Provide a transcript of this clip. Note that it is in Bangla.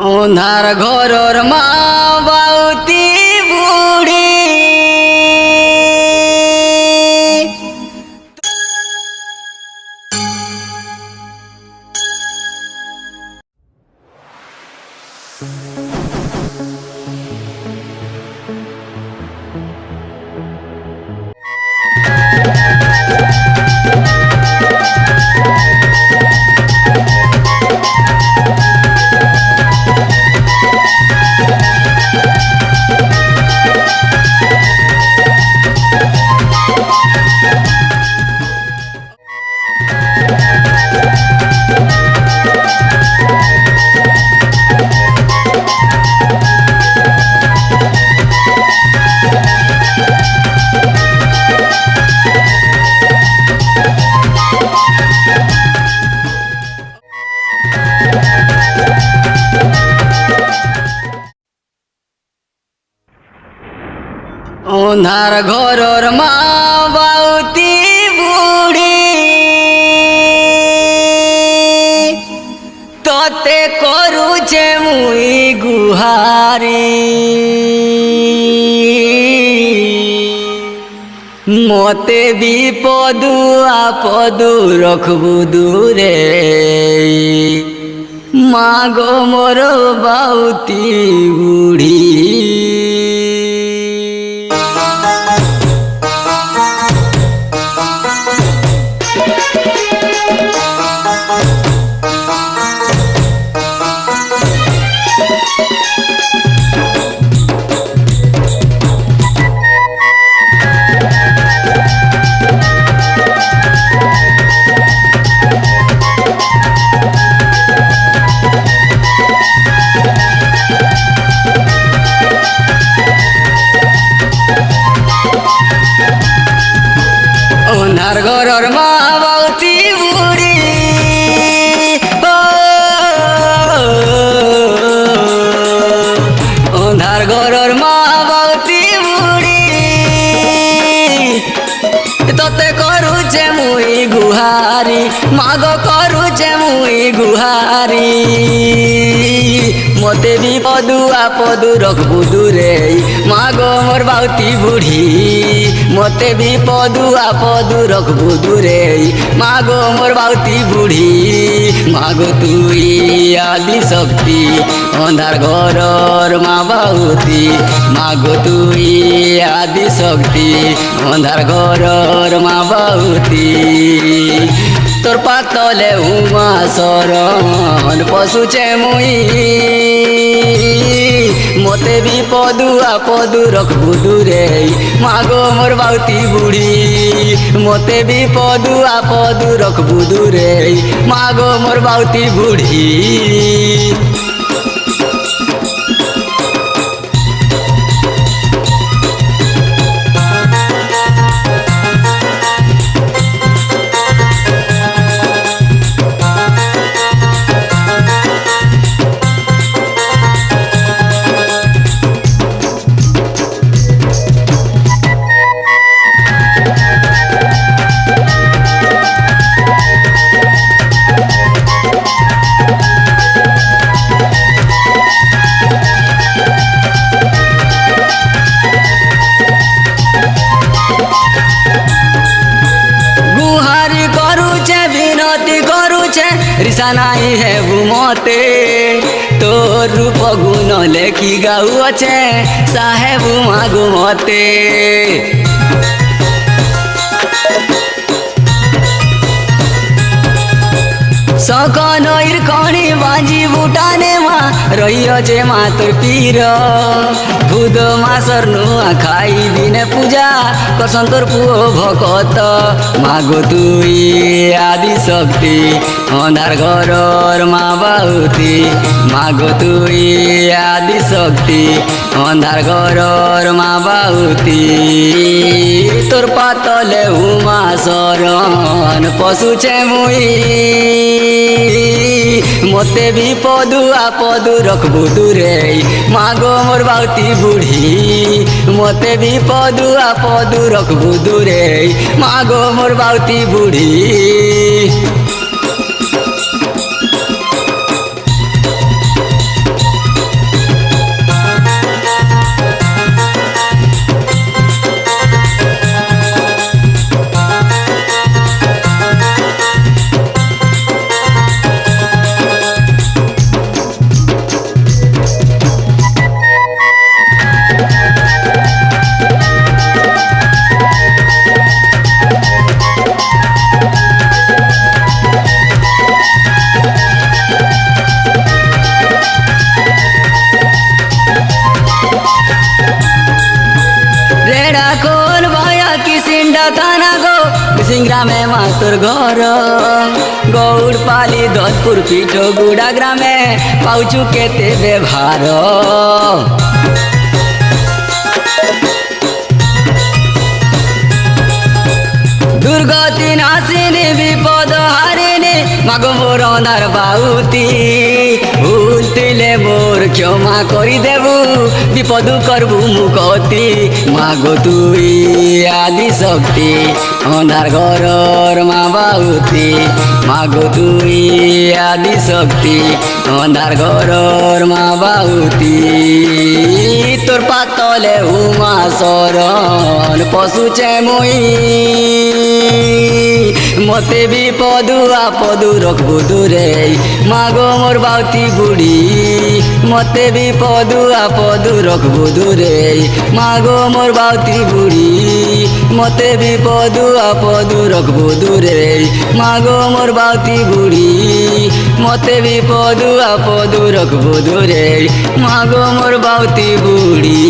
ওনার ঘরর মা বাউতি বুড়ি ওনার ঘরর মা বাউতি বুড়ি ততে করুছে মুই গুহারি মতে বিপদু আপদু রখবু দূরে মাগো মোর বাউতি বুড়ি। ওনার ঘরর মা বাউতি বুড়ি ওনার ঘরর মা বাউতি বুড়ি ততে করুছে মুই গুহারি মাগো করুছে মুই গুহারি মতে বিপদু আপদু রখবু দূরে মাগো মোর বাউতি বুড়ি মতে বিপদু আপদু রখবু দূরে মাগো মোর বাউতি বুড়ি। মাগো তুই আদি শক্তি অন্ধার ঘরর মা বাউতি মাগো তুই আদি শক্তি অন্ধার ঘরর মা বাউতি তোর পাতলে উমা শরণ পশুছে মুই মতে বিপদু আপদু রখবু দূরে মাগো মোর বাউতি বুড়ি মতে বিপদু আপদু রখবু দূরে মাগো মোর বাউতি বুড়ি। রিসা নাই হেবু মতে তোর রূপ গুণ লেখি গাউ আছে সাহেবু মাগু মতে সকনইর কণি বাজি বুটানে মা রইছে মা তোর পীর ভুদ মাসর নুয়া খাই দিনে পূজা করসন তোর পুও ভকত মাগো তুই আদি শক্তি অন্ধার ঘরর মা বাউতি মাগো তুই আদি শক্তি অন্ধার ঘরর মা বাউতি তোর পাতলে উমা শরণ পশুছে মুই মতে বিপদু আপদু রখবু দূরে মাগো মোর বাউতি বুড়ি মতে বিপদু আপদু রখবু দূরে মাগো মোর বাউতি বুড়ি। মা তোর ঘর গৌড় পালি ধতপুর পিঠ গুড়া গ্রামে পাউছু কেতে ব্যবহার দুর্গতি নাশিনী বিপদ হারিণী মাগো মোর অনার বাউতি ভুল তুইলে মোর ক্ষমা করি দেবু বিপদ করবু মুকতি মাগো তুই আদি শক্তি অনার ঘরর মা বাউতি মাগো তুই আদি শক্তি অনার ঘরর মা বাউতি তোর পাতলে উমা শরণ পশুছে মই মতে বিপদু আপদু রখবু দূরে মাগো মোর বাউতি বুড়ি মতে বিপদু আপদু রখবু দূরে মাগো মোর বাউতি বুড়ি মতে বিপদু আপদু রখবু দূরে মাগো মোর বাউতি বুড়ি মতে বিপদু আপদু রখবু দূরে মাগো মোর বাউতি বুড়ি।